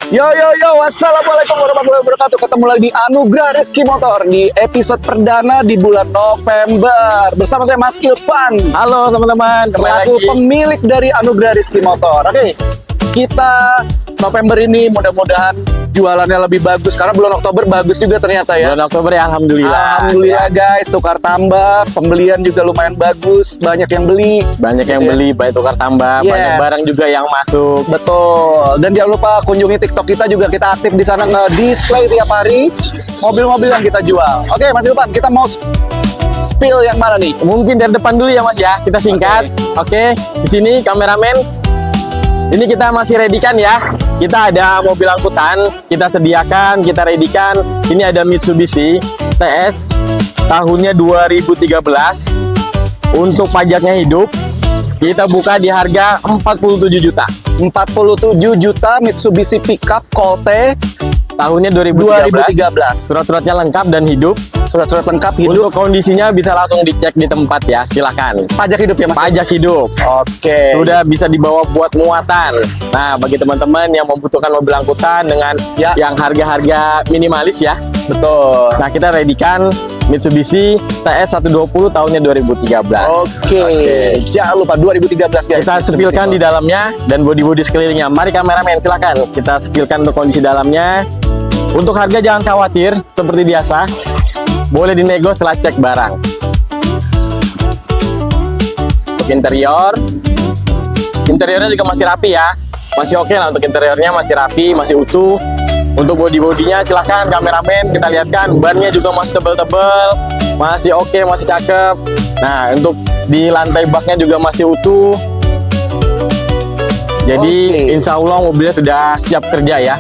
Assalamualaikum warahmatullahi wabarakatuh. Ketemu lagi di Anugerah Rizky Motor di episode perdana di bulan November. Bersama saya Mas Ilvan. Halo teman-teman, Selaku pemilik dari Anugerah Rizky Motor. Oke, kita November ini mudah-mudahan jualannya lebih bagus. Karena bulan Oktober bagus juga ternyata ya. Bulan Oktober ya, Alhamdulillah guys, tukar tambah, pembelian juga lumayan bagus, banyak yang beli. Banyak yang beli, baik tukar tambah, banyak barang juga yang masuk. Betul. Dan jangan lupa kunjungi TikTok kita juga, kita aktif di sana nge-display tiap hari mobil-mobil yang kita jual. Oke, Mas Ilvan, kita mau spill yang mana nih? Mungkin dari depan dulu ya Mas ya, kita singkat. Oke, di sini kameramen. Ini kita masih readykan ya. Kita ada mobil angkutan, kita sediakan, kita readykan. Ini ada Mitsubishi TS tahunnya 2013. Untuk pajaknya hidup, kita buka di harga 47 juta. 47 juta Mitsubishi pickup Colte tahunnya 2013. Surat-suratnya lengkap dan hidup. Surat-surat lengkap hidup. Untuk kondisinya bisa langsung dicek di tempat ya, silakan. Pajak hidup ya Mas? Pajak hidup. Oke. Sudah bisa dibawa buat muatan. Nah, bagi teman-teman yang membutuhkan mobil angkutan dengan yang harga-harga minimalis ya. Betul. Nah, kita readykan Mitsubishi TS 120 tahunnya 2013. Oke. Jangan lupa 2013 guys. Kita sepilkan di dalamnya dan bodi-bodi sekelilingnya. Mari kameramen, silakan. Kita sepilkan untuk kondisi dalamnya. Untuk harga jangan khawatir, seperti biasa. Boleh dinego setelah cek barang. Untuk interiornya juga masih rapi ya. Masih oke lah untuk interiornya, masih rapi, masih utuh. Untuk bodi-bodinya silakan kameramen kita lihatkan, bannya juga masih tebel-tebel, masih oke, masih cakep. Nah, untuk di lantai baknya juga masih utuh. Jadi insya Allah mobilnya sudah siap kerja ya.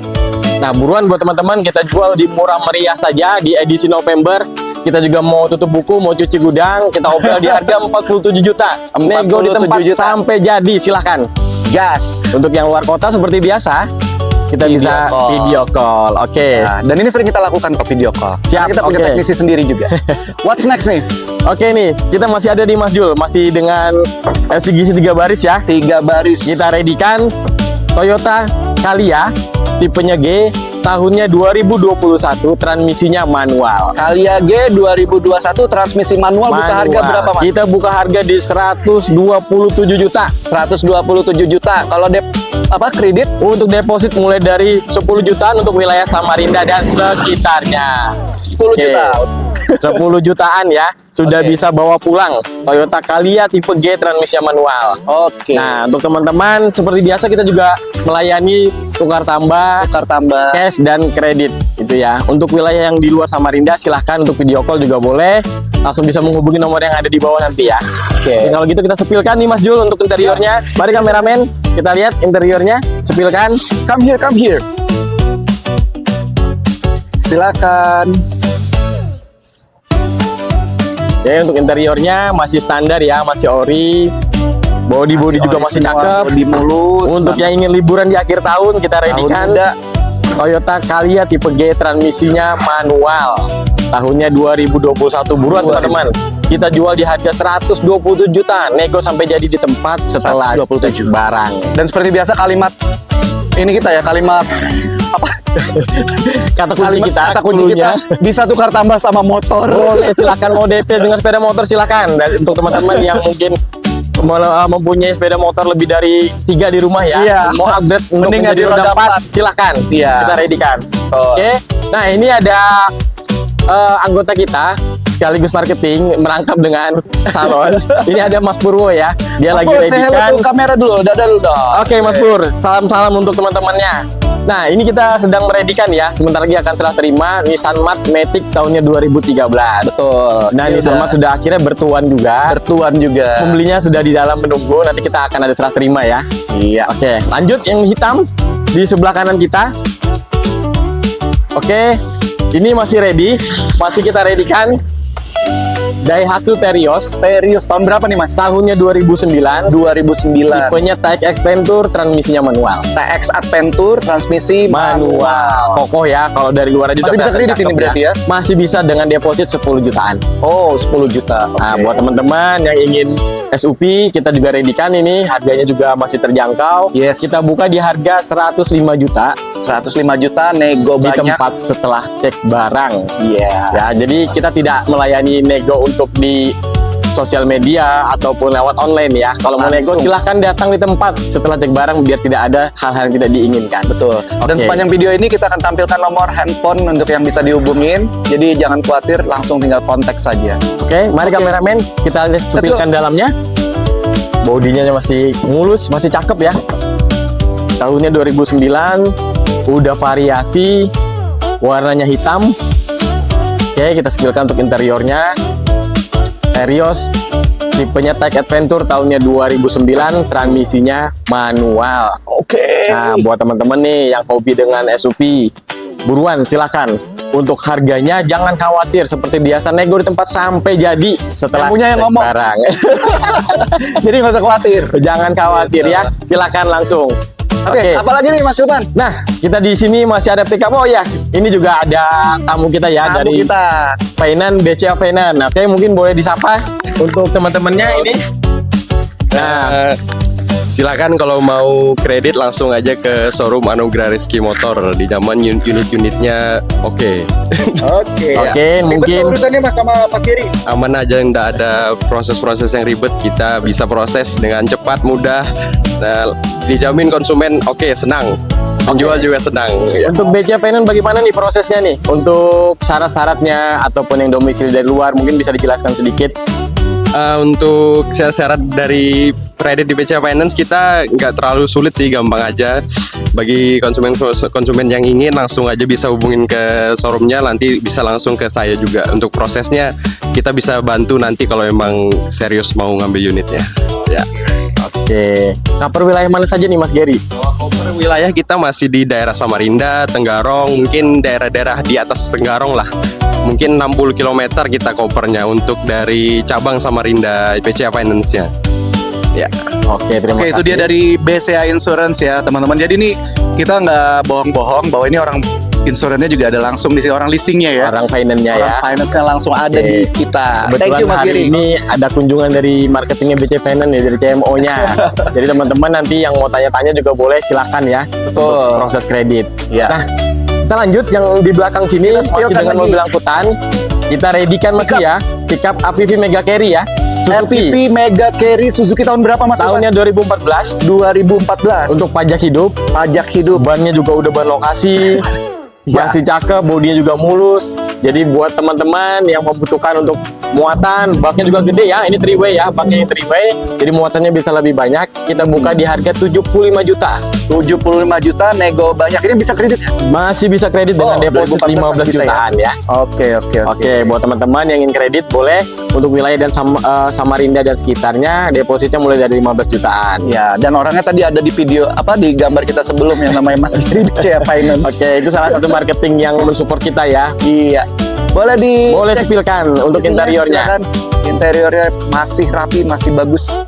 Nah, buruan buat teman-teman, kita jual di murah meriah saja di edisi November. Kita juga mau tutup buku, mau cuci gudang, kita obrol di harga 47 juta. Nego di tempat sampai jadi, silahkan. Gas. Untuk yang luar kota seperti biasa, kita bisa video call. Oke. Nah, dan ini sering kita lakukan video call. Siap. Kita punya teknisi sendiri juga. What's next nih? Oke nih, kita masih ada di Mas Jul, masih dengan LCGC 3 baris ya. 3 baris. Kita readykan Toyota Calya tipenya G, tahunnya 2021, transmisinya manual. Calya G 2021 transmisi manual. Buka harga berapa Mas? Kita buka harga di 127 juta. 127 juta. Kalau kredit? Untuk deposit mulai dari 10 jutaan untuk wilayah Samarinda dan sekitarnya. 10 juta. 10 jutaan ya. Sudah bisa bawa pulang Toyota Calya tipe G transmisi manual. Oke. Nah, untuk teman-teman seperti biasa kita juga melayani tukar tambah, cash dan kredit itu ya. Untuk wilayah yang di luar Samarinda silahkan untuk video call juga boleh. Langsung bisa menghubungi nomor yang ada di bawah nanti ya. Oke. Kalau gitu kita sepilkan nih Mas Jul untuk interiornya. Mari kameramen, kita lihat interiornya. Sepilkan. Come here. Silakan. Ya, untuk interiornya masih standar ya, masih ori. Bodi juga masih cakep. Bodi mulus. Untuk yang ingin liburan di akhir tahun, kita readykan Toyota Calya tipe G transmisinya manual. Tahunnya 2021. Buruan teman-teman. Kita jual di harga 127 juta. Nego sampai jadi di tempat setelah 127 barang. Dan seperti biasa kalimat ini kita ya, kalimat apa? Kata kunci kita bisa tukar tambah sama motor. Boleh, silakan. Mau DP dengan sepeda motor silakan. Dan untuk teman-teman yang mungkin mempunyai sepeda motor lebih dari 3 di rumah ya, mau upgrade mending di roda 4 silakan. Kita readykan. Oke. Nah, ini ada anggota kita sekaligus marketing merangkap dengan salon. Ini ada Mas Purwo ya. Dia lagi readykan. Kamera dulu, dada dulu dong. Oke Mas Pur, salam-salam untuk teman-temannya. Nah, ini kita sedang mereadykan ya. Sebentar lagi akan serah terima Nissan March Matic tahunnya 2013. Betul. Nah, Nissan March sudah akhirnya bertuan juga. Pembelinya sudah di dalam menunggu. Nanti kita akan ada serah terima ya. Iya. Oke, lanjut yang hitam di sebelah kanan kita. Oke, ini masih ready. Masih kita readykan. Daihatsu Terios. Terios tahun berapa nih Mas? Tahunnya 2009. 2009. Tipenya TX Adventure, transmisinya manual. TX Adventure, transmisi manual. Kokoh ya, kalau dari luar aja Masih bisa udah kredit cakep ini berarti ya? Masih bisa dengan deposit 10 jutaan. Oh, 10 juta. Nah, Oke. buat teman-teman yang ingin SUV, kita juga ready-kan ini, harganya juga masih terjangkau. Yes. Kita buka di harga 105 juta 105 juta nego di banyak. tempat setelah cek barang. Iya. Ya, jadi kita tidak melayani nego untuk di sosial media ataupun lewat online ya. Kalau mau nego Langsung. silahkan datang di tempat setelah cek barang biar tidak ada hal-hal yang tidak diinginkan. Betul. Dan Oke. sepanjang video ini kita akan tampilkan nomor handphone untuk yang bisa dihubungin. Jadi jangan khawatir, langsung tinggal kontak saja. Oke, mari Oke. kameramen kita lihat sepilkan dalamnya. Bodinya masih mulus, masih cakep ya. Tahunnya 2009, udah variasi, warnanya hitam. Oke, kita sepilkan untuk interiornya. Terios, tipenya TX Adventure tahunnya 2009, transmisinya manual. Oke. Nah, buat teman-teman nih yang hobi dengan SUV, buruan silakan. Untuk harganya jangan khawatir, seperti biasa nego di tempat sampai jadi setelah Yang punya yang cek ngomong. barang. Jadi nggak usah khawatir. Jangan khawatir ya, silakan langsung. Oke, apalagi nih Mas Ilman? Nah, kita di sini masih ada pickup. Oh ya, ini juga ada tamu kita ya Tamu dari kita. Fainan, BCA Fainan. Oke, mungkin boleh disapa untuk teman-temannya ini. Nah, Silakan kalau mau kredit langsung aja ke showroom Anugerah Rizky Motor. Di zaman unit-unitnya oke. Oke. oke, mungkin urusannya Mas sama Mas Giri. Aman aja, nggak ada proses-proses yang ribet. Kita bisa proses dengan cepat, mudah. Nah, dijamin konsumen oke, senang. Penjual juga senang. Ya. untuk BCA Fainan bagaimana nih prosesnya nih? Untuk syarat-syaratnya ataupun yang domisili dari luar mungkin bisa dijelaskan sedikit. Untuk syarat dari kredit di BCA Finance kita nggak terlalu sulit sih, gampang aja. Bagi konsumen yang ingin langsung aja bisa hubungin ke showroomnya, nanti bisa langsung ke saya juga. Untuk prosesnya kita bisa bantu nanti kalau emang serius mau ngambil unitnya. Ya. Oke, cover wilayah mana saja nih Mas Gary? Kalau cover wilayah kita masih di daerah Samarinda, Tenggarong, mungkin daerah-daerah di atas Tenggarong lah. Mungkin 60 km kita covernya untuk dari cabang Samarinda BCA Finance-nya. Ya. Oke, terima Oke, kasih. itu dia dari BCA Insurance ya, teman-teman. Jadi nih kita nggak bohong-bohong bahwa ini orang insurannya juga ada langsung di sini, orang leasingnya ya. orang finance-nya Orang ya. finance-nya langsung ada Oke. di kita. Kebetulan Thank you Mas hari Giri. ini ada kunjungan dari marketingnya BCA Finance ya, dari CMO-nya. Jadi teman-teman nanti yang mau tanya-tanya juga boleh silakan ya. Betul. Untuk proses kredit. Ya. Nah, kita lanjut yang di belakang sini Kita masih spill-kan dengan lagi. mobil angkutan. Kita ready-kan masih ya. Pickup APV Mega Carry ya. Suzuki. RPV Mega Carry Suzuki tahun berapa Mas? Tahunnya 2014. 2014. Untuk pajak hidup, pajak hidup. bannya juga udah ban lokasi. Ya. Masih cakep, bodinya juga mulus. Jadi buat teman-teman yang membutuhkan untuk muatan, baknya juga gede ya. Ini 3-way ya, baknya yang 3-way. Jadi muatannya bisa lebih banyak. Kita buka di harga 75 juta. 75 juta nego banyak. Ini bisa kredit. Masih bisa kredit dengan Oh, deposit 2014 15 masih bisa ya? jutaan ya. Oke. Oke, buat teman-teman yang ingin kredit boleh untuk wilayah dan Samarinda dan sekitarnya depositnya mulai dari 15 jutaan. Ya, dan orangnya tadi ada di video di gambar kita sebelum yang namanya Mas Giri BCA Finance. Oke, itu salah satu marketing yang mensupport kita ya. Iya. Boleh Boleh cek sepilkan untuk isinya, interiornya. silakan. Interiornya masih rapi, masih bagus.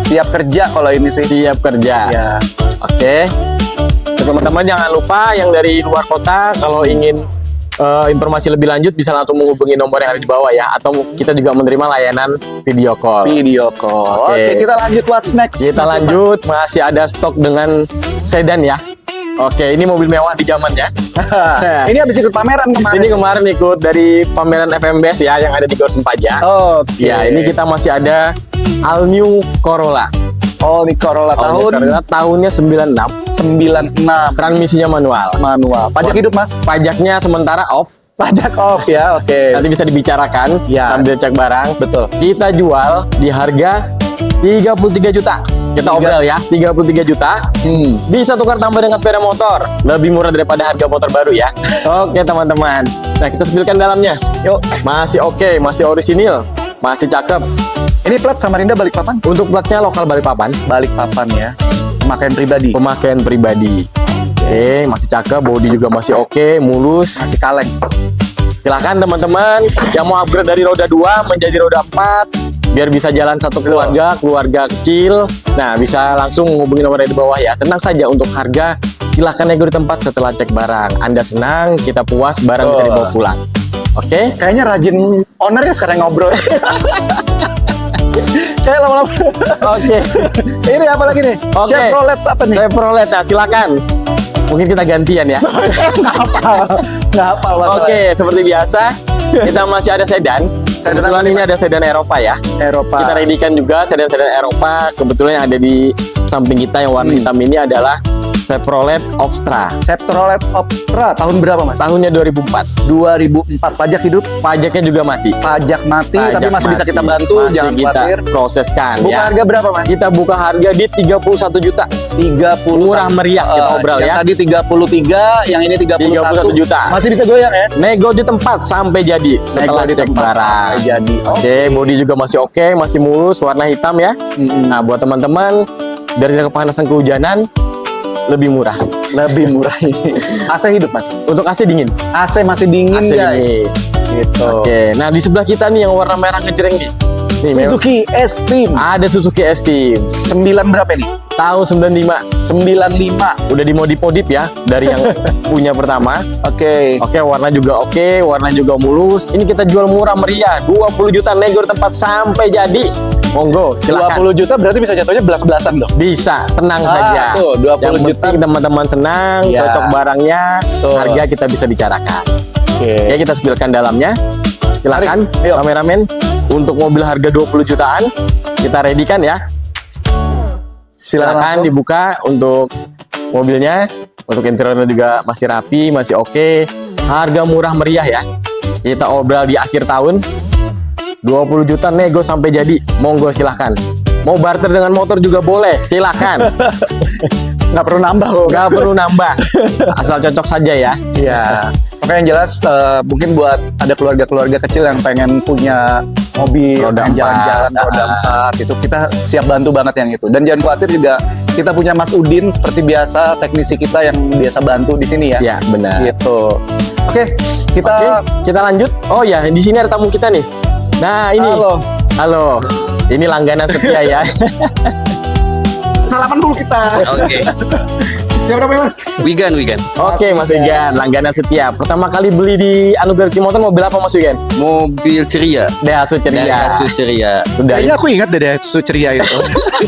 Siap kerja kalau ini sih. Siap kerja. Ya. Oke. Teman-teman jangan lupa yang dari luar kota kalau ingin informasi lebih lanjut bisa langsung menghubungi nomor yang ada di bawah ya, atau kita juga menerima layanan video call. Video call. Oke. Oke, kita lanjut what's next. Kita Mas lanjut, masih ada stok dengan sedan ya. Oke, ini mobil mewah di zamannya. Ilman. Ini habis ikut pameran kemarin. Ini kemarin ikut dari pameran FMBS ya yang ada di Gor Sempaja. Oke. Ya, ini kita masih ada All New Corolla. Oh, ini Corolla All New tahun Corolla tahunnya 96, 96 transmisinya manual. manual. Pajak hidup, Mas. Pajaknya sementara off. Pajak off ya. Oke. Nanti bisa dibicarakan Ya. sambil cek barang. Betul. Kita jual di harga 33 juta. Kita obrol ya, 33 juta. Bisa tukar tambah dengan sepeda motor. Lebih murah daripada harga motor baru ya. Oke teman-teman. Nah kita sepilkan dalamnya. Yuk. Masih oke, masih orisinil, masih cakep. Ini plat Samarinda Balikpapan? Untuk platnya lokal Balikpapan, Balikpapan ya. Pemakaian pribadi. pemakaian pribadi. Oke, masih cakep, bodi juga masih oke, mulus. Masih kaleng. Silakan teman-teman yang mau upgrade dari roda 2 menjadi roda 4 biar bisa jalan satu keluarga kecil. Nah, bisa langsung hubungi nomor di bawah ya. Tenang saja untuk harga, silakan nego di tempat setelah cek barang. Anda senang, kita puas, barang bisa dibawa pulang. Oke? Kayaknya rajin owner ya sekarang ngobrol. Kayak lama-lama. Oke. Ini apa lagi nih? Oke. Chevrolet apa nih? Chevrolet ya, silakan. Mungkin kita gantian ya. Nggak hafal. Oke, seperti biasa kita masih ada sedan. Kebetulan ini ada sedan Eropa ya. Eropa. Kita readykan juga sedan-sedan Eropa. Kebetulan yang ada di samping kita yang warna hitam ini adalah Chevrolet Optra. Chevrolet Optra tahun berapa, Mas? Tahunnya 2004. 2004. Pajak hidup, Pajaknya juga mati. pajak mati, Pajak tapi masih bisa mati. kita bantu, Masih jangan kita khawatir. proseskan Buka ya. harga berapa, Mas? Kita buka harga di 31 juta. 30 Murah meriah kita obrol yang ya. tadi 33, yang ini 31 juta. Masih bisa goyang ya? Nego di tempat sampai jadi setelah Nego di cek tempat barang. sampai jadi. Oke, bodi juga masih oke, masih mulus, warna hitam ya. Nah, buat teman-teman dari kepanasan kehujanan lebih murah. Lebih murah ini. AC hidup, Mas. Untuk AC dingin. AC masih dingin, AC guys. dingin. Gitu. Oke, nah di sebelah kita nih yang warna merah ngejreng nih. Nih, Suzuki S-Team. ada Suzuki S-Team 9 berapa nih? tahun 95. 95. Udah dimodif-modif ya dari yang punya pertama. Oke. Oke, warna juga oke, warna juga mulus. Ini kita jual murah meriah, 20 juta nego di tempat sampai jadi. Monggo, silakan. 20 juta berarti bisa jatuhnya belas-belasan dong. Bisa, tenang saja. Tuh, 20 Yang juta. penting teman-teman senang, Iya. cocok barangnya, Tuh. harga kita bisa bicarakan. Oke. Ya, kita spillkan dalamnya. Silakan, Mari, ayo. kameramen. Untuk mobil harga 20 jutaan, kita ready kan ya. Silakan langsung. dibuka untuk mobilnya. Untuk interiornya juga masih rapi, masih oke. Harga murah meriah ya. Kita obrol di akhir tahun. 20 juta nego sampai jadi. Monggo silahkan. Mau barter dengan motor juga boleh, silahkan. Nggak perlu nambah loh. Nggak perlu nambah, asal cocok saja ya. Iya. Oke, yang jelas mungkin buat ada keluarga-keluarga kecil yang pengen punya mobil, Roda pengen 4. jalan-jalan roda 4 itu kita siap bantu banget yang itu. Dan jangan khawatir juga kita punya Mas Udin seperti biasa, teknisi kita yang biasa bantu di sini ya. Ya benar. Gitu. Oke, kita Oke, kita lanjut. Oh ya, di sini ada tamu kita nih. Nah ini, halo. Ini langganan setia ya. salaman dulu kita. Oke, Siapa namanya, Mas? Wigan. Oke Mas Wigan, langganan setia. Pertama kali beli di Anugerah Motor mobil apa Mas Wigan? Mobil ceria. Daihatsu Dari ceria. Daihatsu ceria. Sudah Kayaknya aku ingat deh Daihatsu ceria itu.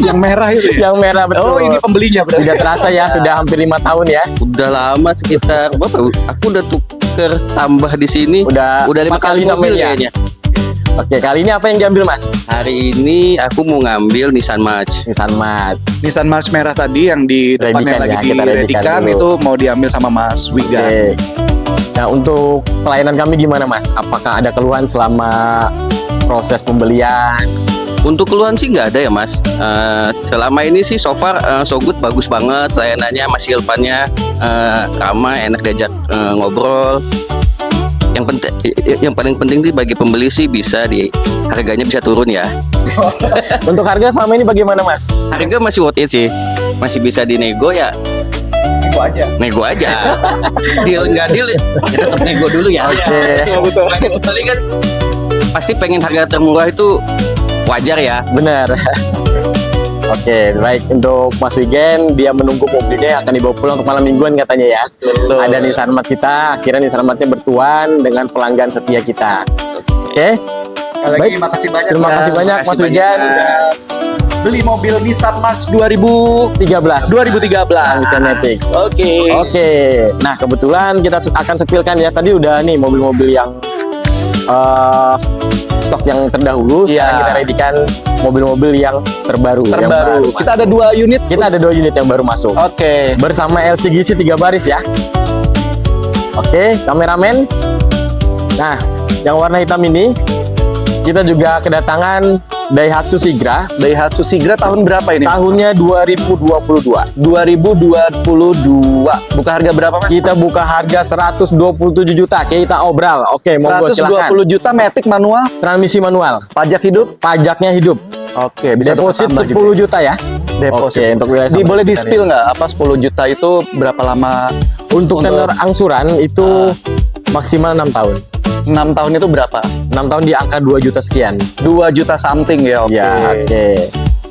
Yang merah itu. Ya? yang merah betul. Oh, ini pembelinya berarti. Tidak terasa ya, sudah hampir 5 tahun ya. Udah lama sekitar berapa? Aku udah tuker tambah di sini. Udah 5 4 kali sampai mobil ya. kayaknya. Oke, kali ini apa yang diambil Mas? Hari ini aku mau ngambil Nissan March. Nissan March. Nissan March merah tadi yang di depannya Ready-kan lagi ya, kita ready-kan diredikan dulu. itu mau diambil sama Mas Wigan. Oke. Nah, untuk pelayanan kami gimana Mas? Apakah ada keluhan selama proses pembelian? Untuk keluhan sih nggak ada ya Mas. Selama ini sih so far so good, bagus banget layanannya, masih depannya ramah, enak diajak ngobrol. Yang paling penting sih bagi pembeli sih harganya bisa turun ya. Untuk harga selama ini bagaimana Mas? Harga masih worth it sih, masih bisa dinego ya. Nego aja. Deal nggak deal ya tetap nego dulu ya. Oke. Sebagai pembeli kan pasti pengen harga termurah itu wajar ya. Benar. Oke, baik untuk Mas Wigen, dia menunggu mobilnya akan dibawa pulang untuk malam mingguan katanya ya. Betul. Ada Nissan March kita, akhirnya Nissan March-nya bertuan dengan pelanggan setia kita. Oke. Baik. makasih banyak. Terima kasih banyak makasih Mas Wigen. banyak. Beli mobil Nissan March 2013. 13. Nissan Matic. Oke. Oke. Nah, kebetulan kita akan sepilkan ya. Tadi udah nih mobil-mobil yang stok yang terdahulu. Iya. Sekarang kita readykan mobil-mobil yang terbaru. yang Terbaru. baru. Kita ada 2 unit. Kita ada 2 unit yang baru masuk. Oke. Bersama LCGC 3 baris ya. Oke, kameramen. Nah, yang warna hitam ini kita juga kedatangan Daihatsu Sigra. Daihatsu Sigra tahun berapa ini? Tahunnya 2022. 2022. Buka harga berapa, Mas? Kita buka harga 127 juta. Kita obral. Oke, monggo 120 silakan. juta Matic manual, Transmisi manual. pajak hidup. Pajaknya hidup. Oke, bisa Deposit tukar tambah 10 gitu. juta ya. Deposit. Oke, untuk wilayah Boleh di Samarinda spill nggak? Apa 10 juta itu berapa lama? Untuk tenor angsuran itu maksimal 6 tahun. 6 tahun itu berapa? 6 tahun di angka 2 juta sekian. 2 juta something ya, oke. Ya, oke.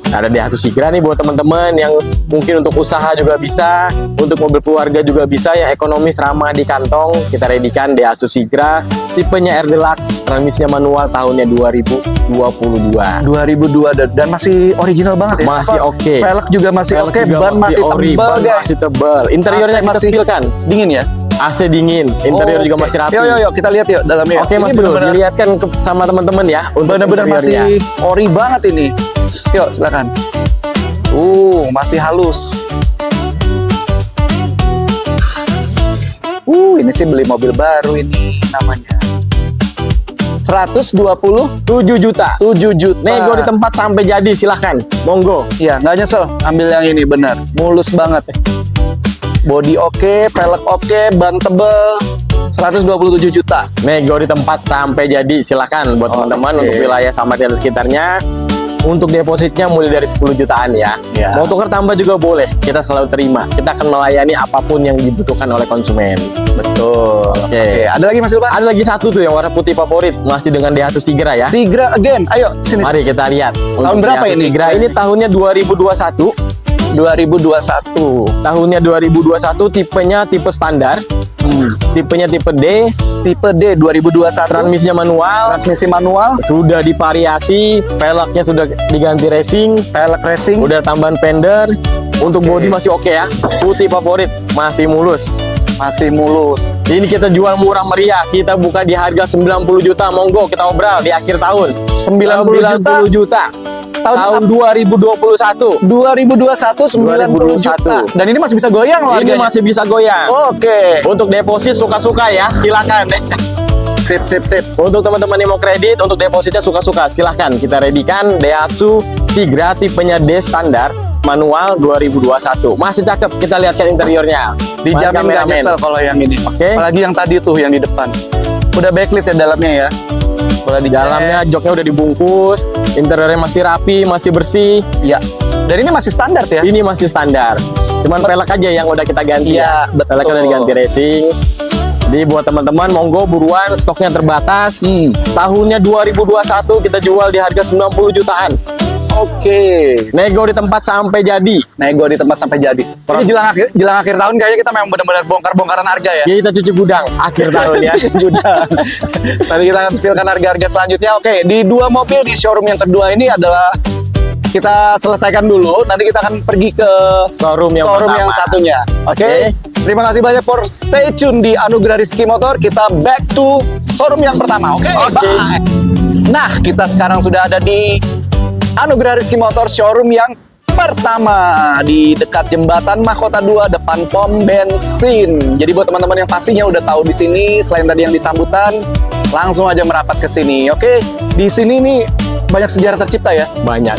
Ada Daihatsu Sigra nih buat teman-teman yang mungkin untuk usaha juga bisa, untuk mobil keluarga juga bisa, yang ekonomis ramah di kantong. Kita readykan Daihatsu Sigra, tipenya R Deluxe, transmisinya manual, tahunnya 2022. 2002 dan masih original banget ya. Masih oke. Velg juga masih Velg oke, juga ban masih ori, tebal ban guys. masih tebal. Interiornya AC kita masih setilkan. dingin ya. AC dingin, interior juga masih rapi. Yuk, kita lihat yuk dalamnya. Oke Mas Ini Bro, benar-benar dilihatkan sama teman-teman ya. Untuk benar-benar interiornya. masih ori banget ini. Yuk, silakan. Masih halus. Ini sih beli mobil baru ini namanya. 127 7 juta. juta. Nego di tempat sampai jadi, silahkan. Monggo. Iya, nggak nyesel ambil yang ini, benar. Mulus banget. Body oke, velg oke, ban tebel. 127 juta. Nego di tempat sampai jadi, silahkan buat teman-teman Oke. untuk wilayah Samarinda dan sekitarnya. Untuk depositnya mulai dari 10 jutaan ya. Ya. Mau tukar tambah juga boleh. Kita selalu terima. Kita akan melayani apapun yang dibutuhkan oleh konsumen. Betul. Oke. Oke, ada lagi Mas Ilvan? Ada lagi satu tuh yang warna putih favorit, masih dengan Daihatsu Sigra ya. Sigra again. Ayo sini. Mari kita lihat. Tahun Untuk berapa Daihatsu ini? Sigra ini tahunnya 2021. 2021. Tahunnya 2021, tipenya tipe standar. Tipenya tipe D, Tipe D 2021. transmisinya manual, Transmisi manual, sudah divariasi, velgnya sudah diganti racing, velg racing. udah tambahan fender. Untuk Oke. bodi masih oke ya. Putih favorit, masih mulus. Masih mulus. Ini kita jual murah meriah. Kita buka di harga 90 juta. Monggo kita obral di akhir tahun. 90 juta. Tahun 2021. 2021 90 juta. 2021. Dan ini masih bisa goyang loh Ini harganya. masih bisa goyang. Oke. Untuk deposit suka-suka ya, silakan. Sip. Untuk teman-teman yang mau kredit, untuk depositnya suka-suka, silahkan. Kita readykan Daihatsu Sigra tipenya D standar, manual 2021. Masih cakep, kita lihatkan interiornya. Dijamin nggak nyesel kalau yang ini. Oke. Apalagi yang tadi tuh yang di depan. Udah backlit ya dalamnya ya. Boleh Di dalamnya joknya udah dibungkus, interiornya masih rapi, masih bersih. Ya. Dan ini masih standar ya. Ini masih standar. Cuman pelek aja yang udah kita ganti Iya, ya. betul. Peleknya udah diganti racing. Jadi buat teman-teman monggo buruan, stoknya terbatas. Tahunnya 2021 kita jual di harga 90 jutaan. Oke. Nego di tempat sampai jadi. Nego di tempat sampai jadi. Ini jelang akhir tahun kayaknya kita memang benar-benar bongkar-bongkaran harga ya. Kita cuci gudang akhir tahun ya. Sudah. Nanti kita akan spillkan harga-harga selanjutnya. Oke, di dua mobil di showroom yang kedua ini adalah kita selesaikan dulu. Nanti kita akan pergi ke Showroom yang pertama. satunya. Oke. Terima kasih banyak for stay tune di Anugerah Rizky Motor. Kita back to showroom yang pertama. Oke. Oke. Bye. Nah, kita sekarang sudah ada di Anugerah Rizky Motor showroom yang pertama di dekat jembatan Mahkota 2 depan pom bensin. Jadi buat teman-teman yang pastinya udah tahu di sini, selain tadi yang di sambutan, langsung aja merapat ke sini. Oke, di sini nih banyak sejarah tercipta ya. Banyak.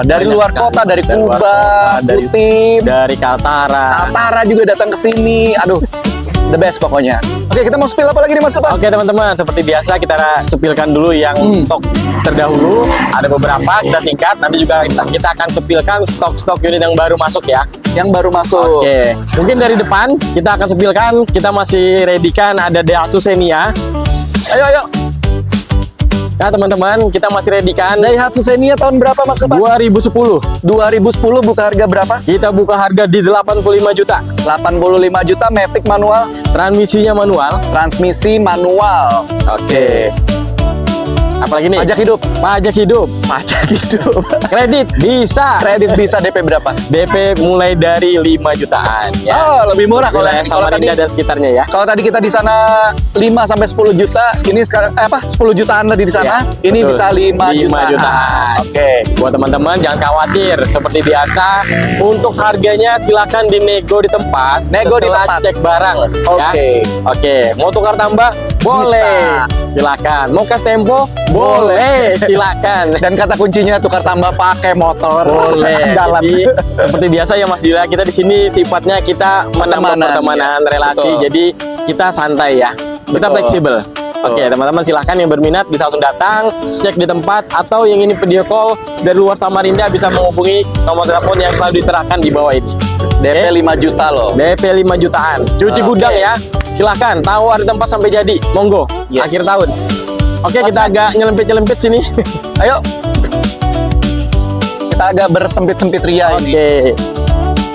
Dari Banyak luar sekali. kota, dari Dari luar Kuba, kota, dari- Putih, Dari Kaltara. Kaltara juga datang ke sini. Aduh, the best pokoknya. Oke, kita mau spill apa lagi nih Mas Ilvan? Oke teman-teman, seperti biasa kita sepilkan dulu yang stok terdahulu. Ada beberapa, kita singkat. Nanti juga kita akan sepilkan stok-stok unit yang baru masuk ya. Yang baru masuk. Oke, mungkin dari depan kita akan sepilkan. Kita masih readykan ada Daihatsu Xenia. Ayo. Nah teman-teman, kita masih readykan Daihatsu Xenia tahun berapa Mas Ilvan? 2010. 2010 buka harga berapa? Kita buka harga di 85 juta. 85 juta, matic manual, Transmisinya manual. transmisi manual. Oke. Apalagi nih? Pajak hidup. Pajak hidup. Pajak hidup. Kredit bisa. Kredit bisa DP berapa? DP mulai dari 5 jutaan ya. Oh, lebih murah kalau Wilayah kalau tadi. Samarinda dan sekitarnya ya. Kalau tadi kita di sana 5 sampai 10 juta, ini sekarang 10 jutaan tadi di sana. Iya, Ini betul. bisa 5 5 jutaan. Oke. Buat teman-teman jangan khawatir, seperti biasa untuk harganya silakan dinego di tempat. Nego di setelah tempat. cek barang. Oke. Ya. Oke, mau tukar tambah? Boleh. Silakan. Mau cash tempo? Boleh. Silakan. Dan kata kuncinya tukar tambah pakai motor. Boleh. Dalam. Jadi seperti biasa ya Mas Dila, kita di sini sifatnya kita menambah Pertemanan, pertemanan, ya. relasi. Betul. Jadi kita santai ya. Kita Betul. fleksibel. Oke, teman-teman silahkan yang berminat bisa langsung datang, cek di tempat, atau yang ini video call dari luar Samarinda bisa menghubungi nomor telepon yang selalu diterahkan di bawah ini. DP 5 juta loh. DP 5 jutaan. Cuci Oke. gudang ya. Silakan, tawar di tempat sampai jadi. Monggo. Yes. Akhir tahun. Oke, kita agak nyelempit sini. Ayo. Kita agak bersempit-sempit ria ini. Oke.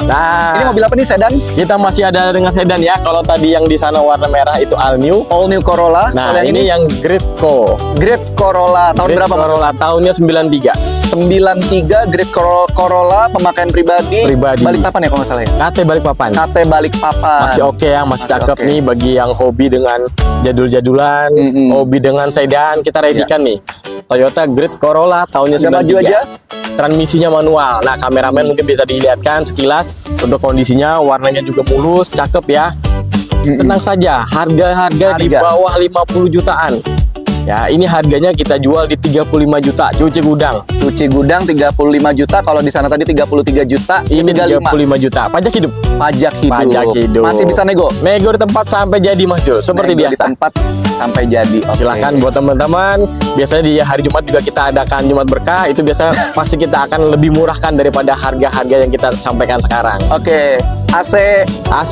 Nah, Ini mobil apa nih, sedan? kita masih ada dengan sedan ya. Kalau tadi yang di sana warna merah itu all new. All new Corolla. Nah, Kalau ini yang Greatco. Great Corolla. Tahun Great berapa, Mas? Corolla tahunnya 93. 93 Great Corolla pemakaian pribadi. Balikpapan ya kalau nggak salah ya. KT Balikpapan. KT Balikpapan. Masih oke ya, masih cakep oke. nih bagi yang hobi dengan jadul-jadulan, hobi dengan sedan, kita ready-kan nih. Toyota Great Corolla tahunnya Udah 93. maju aja. Transmisinya manual. Nah, kameramen mungkin bisa dilihatkan sekilas untuk kondisinya, warnanya juga mulus, cakep ya. Tenang saja, harga di bawah 50 jutaan. Ya, ini harganya kita jual di 35 juta, cuci gudang. Cuci gudang 35 juta, kalau di sana tadi 33 juta, Ini 35. 35 juta. Pajak hidup. Pajak hidup. Pajak hidup. Masih bisa nego. Nego di tempat sampai jadi Mas Jul, seperti Nego biasa. Di tempat sampai jadi. Oke. Silahkan buat teman-teman. Biasanya di hari Jumat juga kita adakan Jumat Berkah. Itu biasa pasti kita akan lebih murahkan daripada harga-harga yang kita sampaikan sekarang. Oke. AC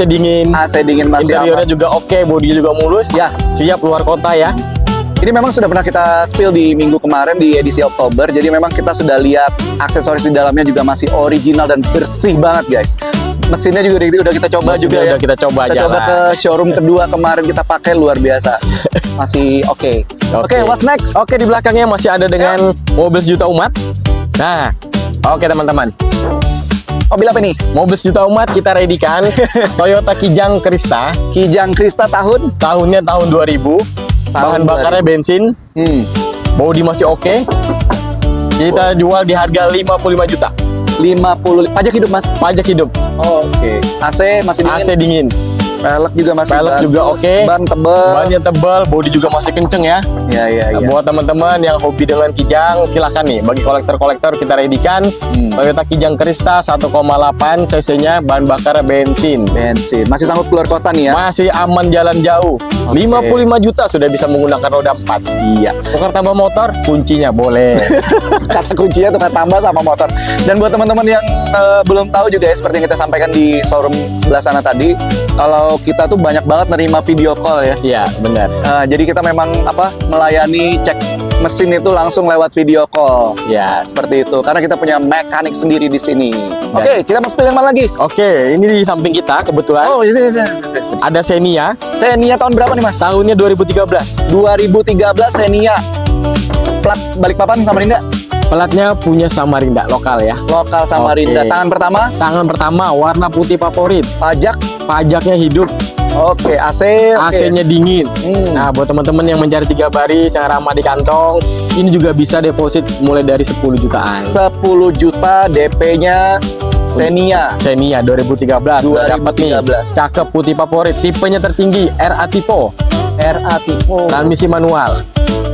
dingin. AC dingin masih Interiornya aman. juga oke, bodinya juga mulus. Ya. Siap luar kota ya. Ini memang sudah pernah kita spill di minggu kemarin di edisi Oktober. Jadi memang kita sudah lihat aksesoris di dalamnya juga masih original dan bersih banget, guys. Mesinnya juga udah kita coba Mesinnya juga ya. udah kita coba Kita coba jalan. ke showroom kedua kemarin, kita pakai luar biasa. Masih oke. Oke, what's next? Oke, di belakangnya masih ada dengan mobil sejuta umat. Nah, oke teman-teman. Mobil apa nih? Mobil sejuta umat kita ready-kan. Toyota Kijang Krista. Kijang Krista tahun? Tahunnya tahun 2000. Bahan bakarnya bensin. Bodi masih oke. Kita jual di harga 55 juta. 50 pajak hidup, Mas. Pajak hidup. Oke. AC masih dingin. AC dingin. Pelek juga masih. Pelek bagus. juga oke. Ban tebel. Bannya tebal, bodi juga masih kenceng ya. Iya. Nah, buat teman-teman yang hobi dengan Kijang, silakan nih. Bagi kolektor-kolektor kita ready-kan. Toyota Kijang Krista 1,8 cc-nya, bahan bakar bensin. Bensin. Masih sanggup keluar kota nih ya. Masih aman jalan jauh. 55 juta sudah bisa menggunakan roda 4. Iya. Tukar tambah motor, kuncinya boleh. Kata kuncinya tukar tambah sama motor. Dan buat teman-teman yang belum tahu juga ya, seperti yang kita sampaikan di showroom sebelah sana tadi, kalau kita tuh banyak banget nerima video call ya. Iya, benar. Jadi kita memang melayani cek mesin itu langsung lewat video call. Ya. Seperti itu. Karena kita punya mekanik sendiri di sini. Oke, kita mau spill yang mana lagi? Oke, ini di samping kita kebetulan Oh, ini. ada Xenia. Xenia tahun berapa nih, Mas? Tahunnya 2013. 2013 Xenia. Plat Balikpapan Samarinda. Pelatnya punya Samarinda lokal ya. Lokal Samarinda. Oke. Tangan pertama, Tangan pertama warna putih favorit. pajak. Pajaknya hidup. Oke, AC. Oke. AC-nya dingin. Hmm. Nah, buat teman-teman yang mencari 3 baris yang ramah di kantong, ini juga bisa deposit mulai dari 10 jutaan. 10 juta DP-nya Xenia. Xenia 2013 sudah dapat nih. 2013. Cakep, putih favorit, tipenya tertinggi RA Tipo, RA Tipo. transmisi manual.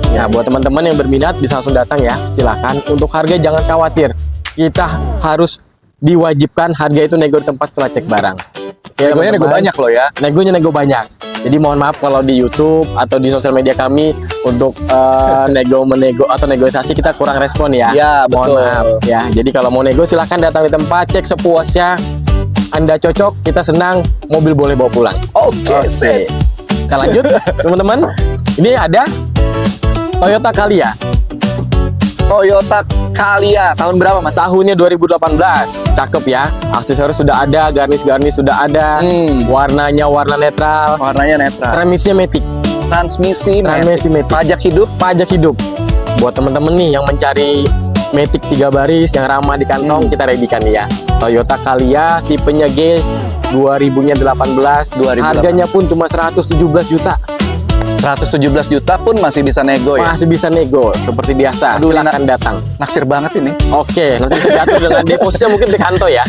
Ya, buat teman-teman yang berminat bisa langsung datang ya. Silakan. Untuk harga jangan khawatir. Kita harus diwajibkan harga itu nego di tempat setelah cek barang. Oke, Negonya nego teman-teman. banyak loh ya. Negonya nego banyak. Jadi mohon maaf kalau di YouTube atau di sosial media kami untuk nego atau negosiasi kita kurang respon ya. Ya, Mohon betul. maaf ya. Jadi kalau mau nego silahkan datang di tempat, cek sepuasnya. Anda cocok, kita senang, mobil boleh bawa pulang. Oke, sip. Kita lanjut teman-teman. Ini ada Toyota Calya. Toyota Calya tahun berapa, Mas? Tahunnya 2018. Cakep ya. Aksesoris sudah ada, garnis-garnis sudah ada. Warnanya warna netral. Warnanya netral. Transmisinya matic. Transmisi Matic. Pajak hidup. Pajak hidup. Buat teman-teman nih yang mencari matic 3 baris yang ramah di kantong, kita ready-kan ya. Toyota Calya tipenya G 2018. 2018. Harganya pun cuma 117 juta. 117 juta pun masih bisa nego ya. Masih bisa nego seperti biasa. Aduh, Silakan datang. Naksir banget ini. Oke, nanti bisa jatuh dengan depositnya mungkin di kantor ya.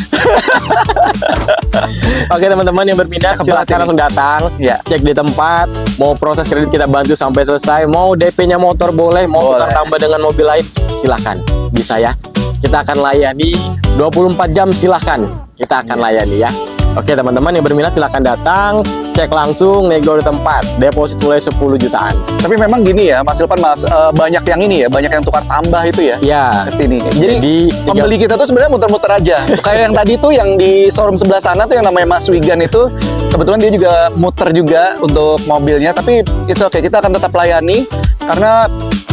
Oke teman-teman yang berminat Cakep banget silakan ini. langsung datang. Ya. Cek di tempat. Mau proses kredit kita bantu sampai selesai. Mau DP-nya motor boleh. Mau Boleh. tukar tambah dengan mobil lain silakan. Bisa ya. Kita akan layani 24 jam silahkan. Kita akan layani ya. Oke teman-teman yang berminat silahkan datang, cek langsung, nego di tempat, deposit mulai 10 jutaan. Tapi memang gini ya, Mas Ilvan, Mas, banyak yang ini ya, banyak yang tukar tambah itu ya. Ya, Ke sini. Jadi tiga- pembeli kita tuh sebenarnya muter-muter aja. Kayak yang tadi tuh yang di showroom sebelah sana tuh yang namanya Mas Wigan itu, kebetulan dia juga muter juga untuk mobilnya. Tapi it's okay, kita akan tetap layani karena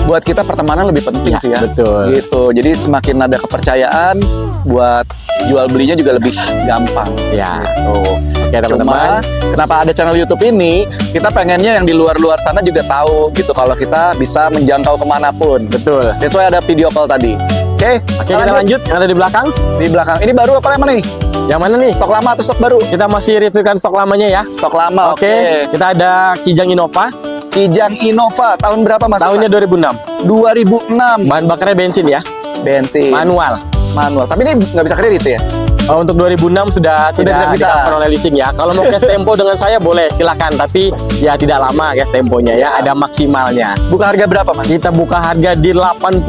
buat kita pertemanan lebih penting Ya, sih ya. betul. Gitu. Jadi semakin ada kepercayaan, buat jual belinya juga lebih gampang. Ya. Tuh. Oke teman-teman. Cuma kenapa ada channel YouTube ini? Kita pengennya yang di luar-luar sana juga tahu gitu kalau kita bisa menjangkau kemanapun. Betul. That's why ada video call tadi. Oke, Oke kita lanjut yang ada di belakang. di belakang. Ini baru apa yang mana nih? Yang mana nih? Stok lama atau stok baru? Kita masih reviewkan stok lamanya ya. Stok lama. Oke, kita ada Kijang Innova, Kijang Innova tahun berapa Mas? tahunnya 2006. 2006. Bahan bakarnya bensin ya, Bensin. manual. Manual. Tapi ini nggak bisa kredit ya? Untuk 2006 sudah tidak bisa. di-cover oleh leasing ya. Kalau mau cash tempo dengan saya boleh silakan, tapi ya tidak lama cash temponya ya, ada maksimalnya. Buka harga berapa Mas? Kita buka harga di 83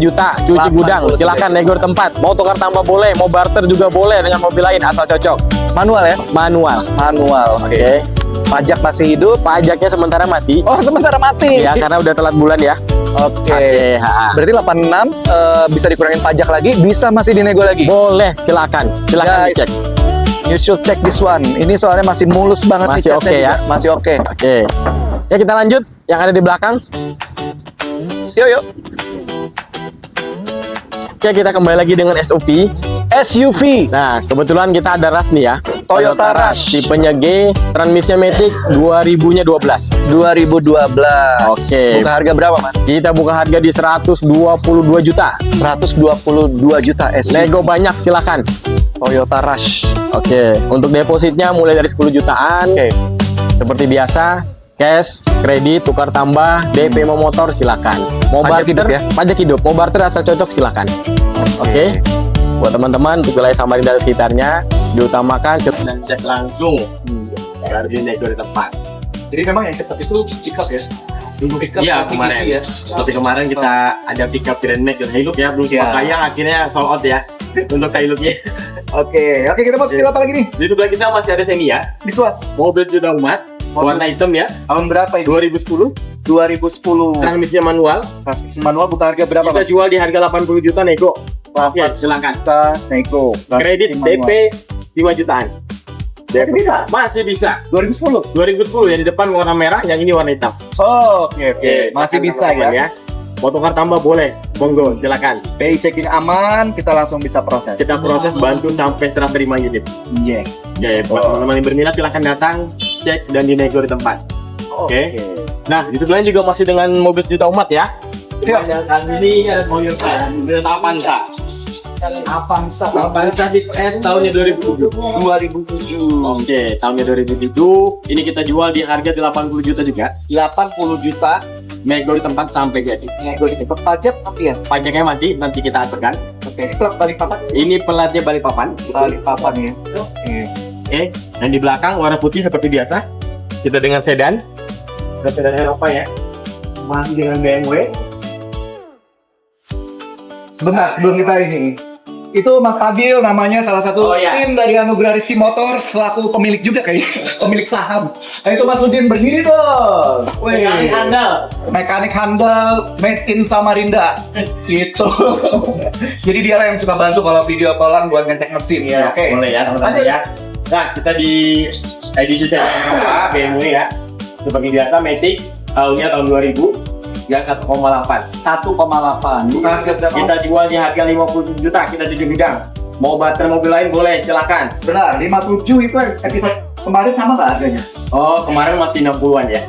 juta, cuci 83 gudang. Silakan nego tempat. Mau tukar tambah boleh, mau barter juga boleh dengan mobil lain asal cocok. Manual ya? Manual. Manual. Oke. Pajak masih hidup. Pajaknya sementara mati. Oh, sementara mati. Ya karena udah telat bulan ya. Oke. ha. Berarti 86 bisa dikurangin pajak lagi, bisa masih dinego lagi. Boleh, silakan. Silakan Guys, dicek. you should check this one. Ini soalnya masih mulus banget nih Masih catnya oke ya? juga. Masih oke. Oke. Ya kita lanjut yang ada di belakang. Yuk, yuk. Oke, kita kembali lagi dengan SUV. SUV Nah, kebetulan kita ada Rush nih ya. Toyota Rush. Tipenya G, transmisinya Matic 2000-nya 12. 2012. Oke. Buka harga berapa, Mas? Kita buka harga di 122 juta. 122 juta SUV. Nego banyak silakan. Toyota Rush. Oke, untuk depositnya mulai dari 10 jutaan. Oke. Seperti biasa, cash, kredit, tukar tambah, DP mau motor silakan. Mau Pajak barter, hidup ya? Pajak hidup. Mau barter asal cocok silakan. Oke. Buat teman-teman untuk wilayah Samarinda dan sekitarnya diutamakan dan cek langsung. Harus nego di tempat. Jadi memang yang cepat itu pickup ya? Dulu pickup. Iya tapi kemarin. gitu ya. Seperti kemarin kita ada pickup Grand Max dan Hilux ya, belum sempat Iya. tayang akhirnya sold out ya untuk Hilux-nya. Oke, kita masuk ke apa lagi nih? Di sebelah kita masih ada Xenia, This one. mobil sudah umat, warna hitam ya, Tahun berapa ini? 2010, 2010. transmisinya manual. Transmisi manual buka harga berapa, Kita Mas? jual di harga 80 juta nego. Ya, silakan. Kita nego. Kredit DP 5 jutaan. Masih bisa? Masih bisa. 2010. 2010 yang di depan warna merah, yang ini warna hitam. Oh, oke. Masih silakan bisa teman-teman ya. Mau tukar tambah boleh, monggo silakan. BI checking aman, kita langsung bisa proses. Kita proses bantu sampai serah terima unit. Yes. Ya, buat teman-teman yang berminat silakan datang, cek dan dinego di tempat. Oke. Nah, di sebelahnya juga masih dengan mobil sejuta umat ya. Iya. Yang saat ini ada mobil Avanza. Avanza Tipe S tahunnya 2007. 2007. Oke, tahunnya 2007. Ini kita jual di harga 80 juta juga. 80 juta. Nego di tempat sampai gaji. Nego di tempat pajak tapi ya. Pajaknya mati, nanti kita aturkan. Oke, ini plat balik papan. Ini pelatnya Balikpapan. Balik papan ya. Oke. Oke, dan di belakang warna putih seperti biasa. Kita dengan sedan. Sedan Eropa ya. Masih dengan BMW. Benar, belum kita ini. Itu Mas Fadil namanya salah satu Oh, iya. tim dari Anugerah Rizky Motor selaku pemilik juga kayaknya. Pemilik saham. Nah, itu Mas Udin berdiri dong. Wih. Mekanik handal. Mekanik handal made in Samarinda. Gitu. Jadi dia lah yang suka bantu kalau video callan buat ngecek mesin ya. Oke. Boleh ya teman-teman Lanjut. ya. Nah, kita di edisi sedan BMW ya. Seperti biasa Matic tahunnya tahun 2000 ya 1,8. 1,8. Bukan harga berapa? Kita jual di harga 50 juta, kita cuci gudang. Mau barter mobil lain boleh, silakan. Benar, 57 itu episode kemarin sama nggak harganya? Oh, kemarin masih 60-an ya.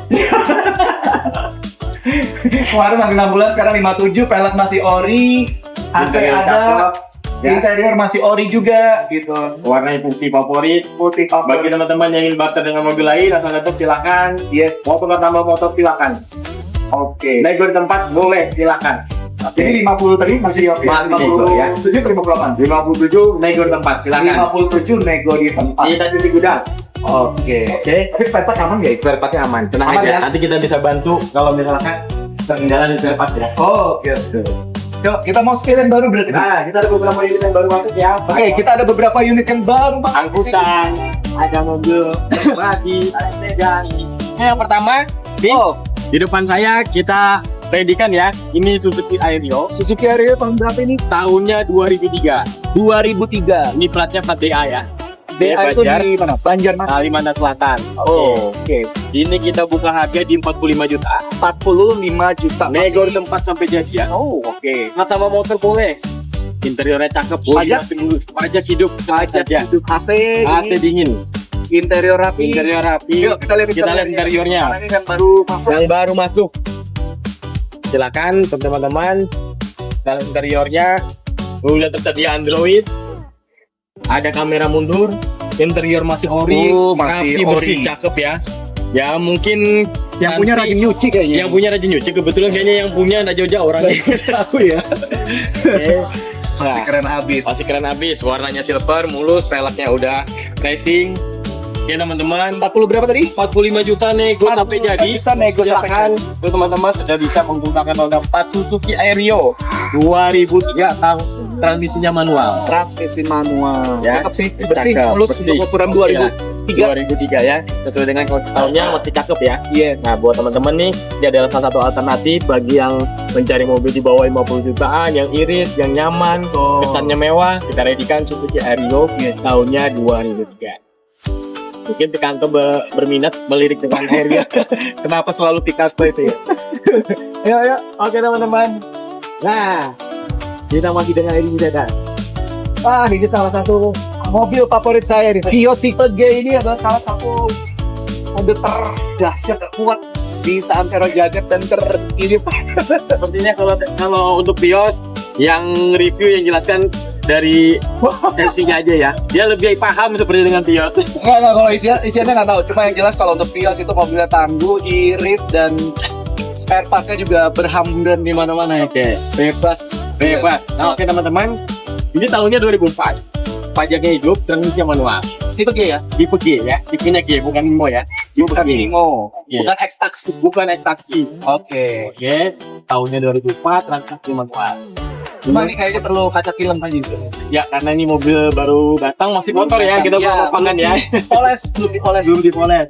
Kemarin masih 6 bulan, sekarang 57, pelek masih ori, AC Interior ada, cakep, ya. interior masih ori juga, gitu. Warnanya putih favorit. Putih Bagi teman-teman yang ingin barter dengan mobil lain, asal datang silakan. Yes, Mau tukar tambah motor silakan. oke. Nego di tempat boleh, silakan. Jadi 50 tadi masih oke. Masih nego, ya. 57 ke 58. 57 nego di tempat, silakan. 57 nego di tempat. Kita cuci gudang. Oke. Oke. Tapi spare part aman nggak itu? Spare partnya aman, tenang Aman aja. ya? Nanti kita bisa bantu kalau misalkan ketinggalan di spare part ya. Oh, oke. Yuk, kita mau spill yang baru berarti. Nah, kita ada beberapa unit yang baru masuk ya. Oke, kita ada beberapa unit yang baru masuk. Angkutan, ada mobil pribadi, ada sedan. Yang pertama, di depan saya kita ready-kan ya. Ini Suzuki Aerio. Suzuki Aerio tahun berapa ini? Tahunnya 2003. 2003. Ini platnya plat DA ya. DA itu Banjar. di mana? Banjarmasin. Kalimantan Selatan. Oke. Ini kita buka harga di 45 juta. 45 juta. Nego di tempat sampai jadi ya. Oh, oke. Nggak tambah motor boleh. Interiornya cakep. Pajak? Pajak hidup. Pajak aja. hidup. AC, AC dingin. interior rapi. Interior rapi. Yuk, kita lihat interiornya. Karena ini kan baru masuk. Yang baru masuk. Silakan teman-teman. Dalam interiornya udah tersedia Android. Ada kamera mundur. Interior masih ori. Masih rapi, bersih, ori. cakep ya. Ya mungkin Yang punya rajin nyuci kayaknya. yang punya rajin nyuci kebetulan kayaknya yang punya nggak jauh-jauh orangnya. Tahu ya. Masih Nah, keren abis. pasti keren habis. Warnanya silver, mulus, peleknya udah racing. Oke teman-teman, 40 berapa tadi? 45 juta nego sampai jadi. Kita nego sampai Silakan tuh teman-teman sudah bisa menggunakan roda 4 Suzuki Aerio 2003 tahun transmisinya manual. transmisi manual. Ya. Cakep sih, bersih, Cakep, mulus bersih. untuk ukuran Oke lah. 2003. 2003 ya, sesuai dengan tahunnya masih cakep ya. Iya. Nah buat teman-teman nih, ini adalah salah satu alternatif bagi yang mencari mobil di bawah 50 jutaan, yang irit, yang nyaman, kesannya mewah. Kita readikan Suzuki Aerio tahunnya 2003. Mungkin Picanto berminat melirik dengan Aerio. Kenapa selalu Picasso itu ya? Ayo, oke teman-teman. Nah, kita masih dengan ini kan. Ah, ini salah satu mobil favorit saya nih. Vios tipe G ini adalah salah satu mobil terdahsyat, terkuat di Santero Jagat dan ini Pak. Sepertinya kalau untuk Vios yang review yang jelaskan dari MC-nya aja ya. Dia lebih paham seperti dengan Vios. Enggak, kalau isiannya nggak tahu. Cuma yang jelas kalau untuk Vios itu mobilnya tangguh, irit, dan spare partnya juga berhamburan di mana-mana ya. Oke, Bebas. Nah, oke teman-teman. Ini tahunnya 2004. Pajaknya hidup, transmisi manual. Tipe G ya? Tipe G ya, tipenya G bukan Mimo ya. Bukan Limo, Iya. bukan X-Taxi. Bukan taksi. Oke. Oke, tahunnya 2004 transmisi manual. Cuma ini kayaknya perlu kaca film aja gitu. Ya karena ini mobil baru datang masih kotor ya, kita Iya, belum lapangan ya. Poles, belum dipoles. Belum dipoles.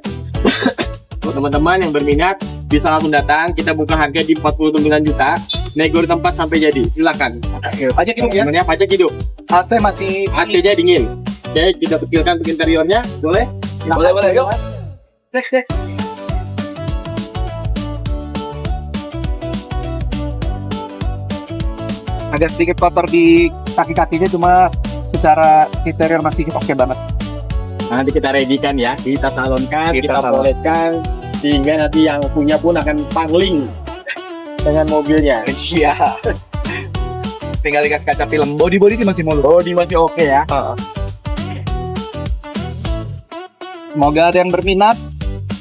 Buat teman-teman yang berminat bisa langsung datang. Kita buka harga di 49 juta. Nego di tempat sampai jadi. Silakan. Pajak hidup ya? Sebenarnya pajak hidup. AC masih AC-nya dingin. Oke, kita kecilkan untuk interiornya. Boleh? Boleh, yuk. Cek. Agak sedikit kotor di kaki-kakinya, cuma secara interior masih oke banget. Nanti kita ready-kan ya. Kita salonkan, Kita kita salon. poletkan. Sehingga nanti yang punya pun akan pangling dengan mobilnya. Iya. Tinggal dikasih kaca film. Body sih masih mulus. Bodi masih oke ya. Semoga ada yang berminat.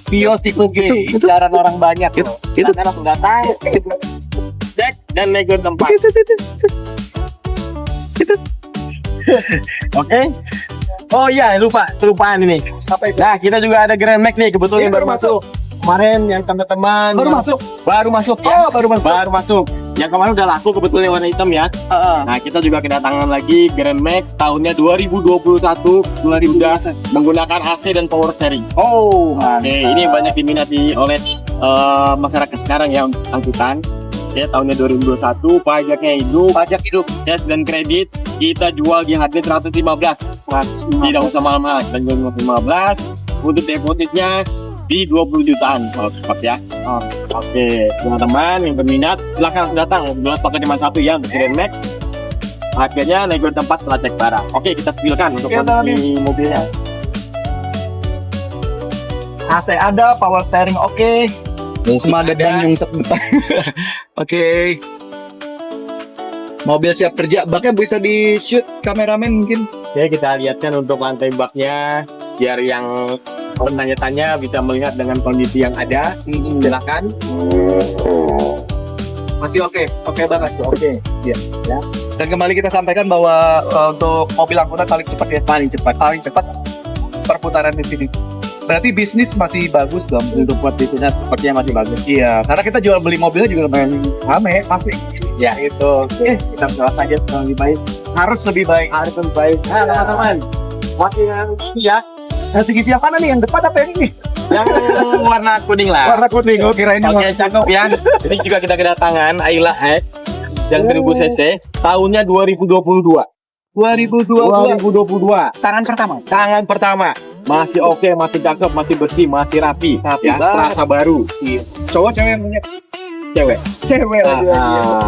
Vios tipe G. Jarang orang banyak. Kita langsung datang. Cek dan nego tempat. Oke. Oh iya, kelupaan ini. Apa itu? Nah, kita juga ada Grand Max nih, kebetulan yang baru masuk. Kemarin yang teman-teman Baru yang- masuk? Baru masuk. Oh, baru masuk. Baru masuk. Yang kemarin udah laku kebetulan warna hitam ya. Nah, kita juga kedatangan lagi Grand Max tahunnya 2021. Udah menggunakan AC dan power steering. Oh, Oke, ini banyak diminati oleh masyarakat sekarang ya untuk angkutan. Ya, tahunnya 2021, pajaknya hidup, pajak hidup. cash dan kredit kita jual di harga 115. Tidak usah mahal-mahal, kita jual 115. Untuk depositnya di 20 jutaan kalau cepat ya. Oke, teman-teman yang berminat silahkan langsung datang. Jelas pakai cuma satu ya untuk Grand Max. Harganya nego tempat setelah cek barang. Oke, kita spillkan untuk Spill kondisi mobilnya. AC ada, power steering oke. Cuma ada ban yang depan. Oke. Mobil siap kerja, baknya bisa di shoot kameramen mungkin. Oke, kita lihatkan untuk lantai baknya biar yang bertanya-tanya bisa melihat dengan kondisi yang ada. Silakan. Masih oke banget. Oke. Dan kembali kita sampaikan bahwa untuk mobil angkutan paling cepat ya, paling cepat perputaran di sini. Berarti bisnis masih bagus dong. Untuk buat bisnisnya sepertinya masih bagus. Iya, karena kita jual beli mobilnya juga lumayan rame, pasti. Ya itu. Oke, kita berdoa saja supaya lebih baik. Harus lebih baik. Harus lebih baik. Nah, teman-teman. Masih yang ya, Segi siapa nih? Yang depan apa yang ini? yang warna kuning lah. Warna kuning. Oh, kirain yang Oke, cakep ya. Ini juga kita kedatangan Ayla X yang 1000 cc, tahunnya 2022. 2022. tangan pertama. Tangan pertama. Masih oke, masih cakep, masih bersih, masih rapi. Rapi Ya, banget. serasa baru. Cowok cewek yang punya? Cewek. Cewek lagi.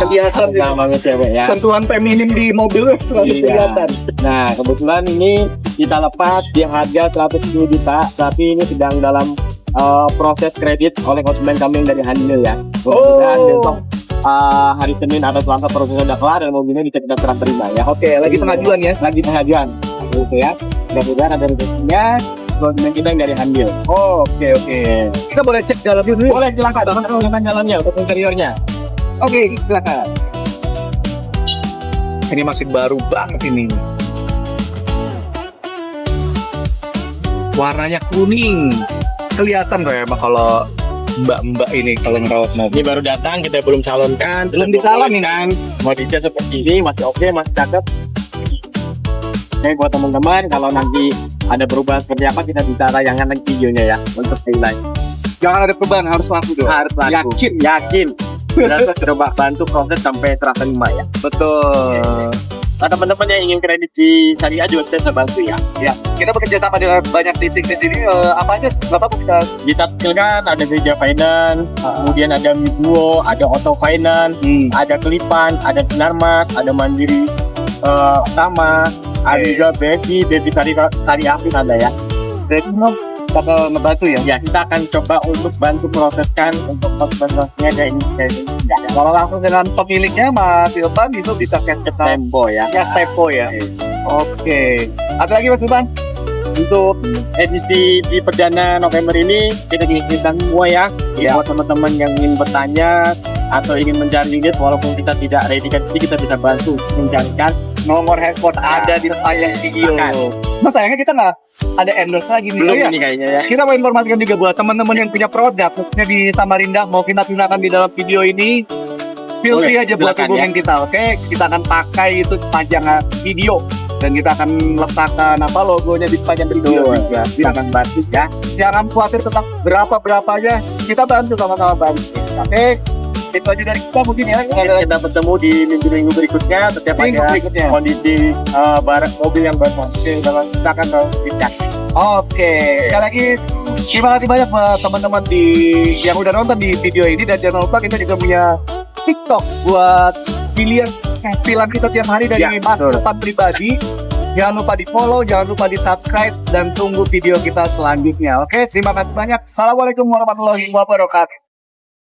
Kelihatan ya. Sama cewek ya. Sentuhan feminim di mobil selalu Iya. kelihatan. Nah, kebetulan ini kita lepas di harga 110 juta, tapi ini sedang dalam proses kredit oleh konsumen kami yang dari Handil ya. Mudah-mudahan besok hari Senin atau Selasa prosesnya udah kelar dan mobilnya bisa kita serah terima ya. Oke, lagi pengajuan ya. Lagi pengajuan. Gitu ya. Mudah-mudahan ada rezekinya konsumen kita yang dari Handil. Oke. Kita boleh cek dalamnya dulu. Boleh silakan, silakan jalannya untuk interiornya. Oke, silakan. Ini masih baru banget ini. Warnanya kuning. Kelihatan kok ya Mbak, kalau mbak-mbak ini kalau ngerawat mobil. Ini baru datang, kita belum calonkan. Belum disalonin. kan? Modisnya seperti ini, masih oke, masih cakep. Oke, buat teman-teman, kalau nanti ada perubahan seperti apa, kita bisa tayangkan lagi videonya ya untuk highlight. Jangan ada perubahan, harus laku dong. Harus laku. Yakin. Kita coba bantu proses sampai terima ya. Betul. Nah, teman-teman yang ingin kredit di Syariah juga bisa bantu ya. Ya, kita bekerja sama dengan banyak leasing di sini. Apa aja? Bapak kita Kita skillkan ada Gereja Finance, kemudian ada Mibuo, ada Auto Finance, ada Kelipan, ada Sinarmas, ada Mandiri Utama, ada juga BSI, Syariah pun ada ya. bakal ngebantu ya. Ya, kita akan coba untuk bantu proseskan untuk prosesnya kayak ini. Kalau langsung dengan pemiliknya Mas Ilvan itu bisa cash Tempo ya. Cash tempo ya. Oke. Ada lagi Mas Ilvan? Untuk edisi di perdana November ini kita kirimkan semua ya. Buat teman-teman yang ingin bertanya atau ingin mencari unit walaupun kita tidak ready kan sih, kita bisa bantu mencarikan. Nomor handphone ada di layar video. Mas sayangnya kita nggak ada endorse lagi nih. Belum Oh, iya. ini kayaknya ya. Kita mau informasikan juga buat teman-teman yang punya produk khususnya di Samarinda mau kita gunakan di dalam video ini. Feel free aja buat silakan, hubungin kita, oke? Kita akan pakai itu sepanjang video dan kita akan letakkan logonya di sepanjang video juga. Kita akan bantu ya. Jangan khawatir tentang berapa-berapanya, kita bantu sama-sama bantu. Oke? Itu aja dari kita mungkin ya. Kita bertemu di minggu-minggu berikutnya setiap Minggu ada berikutnya. kondisi barang mobil yang baru. Kita akan cek. Oke, sekali lagi terima kasih banyak buat teman-teman yang udah nonton di video ini, dan jangan lupa kita juga punya TikTok buat pilihan spilan kita tiap hari dari Ya, Mas betul. Ilvan pribadi. Jangan lupa di follow, jangan lupa di subscribe, dan tunggu video kita selanjutnya. Oke, terima kasih banyak. Assalamualaikum warahmatullahi wabarakatuh.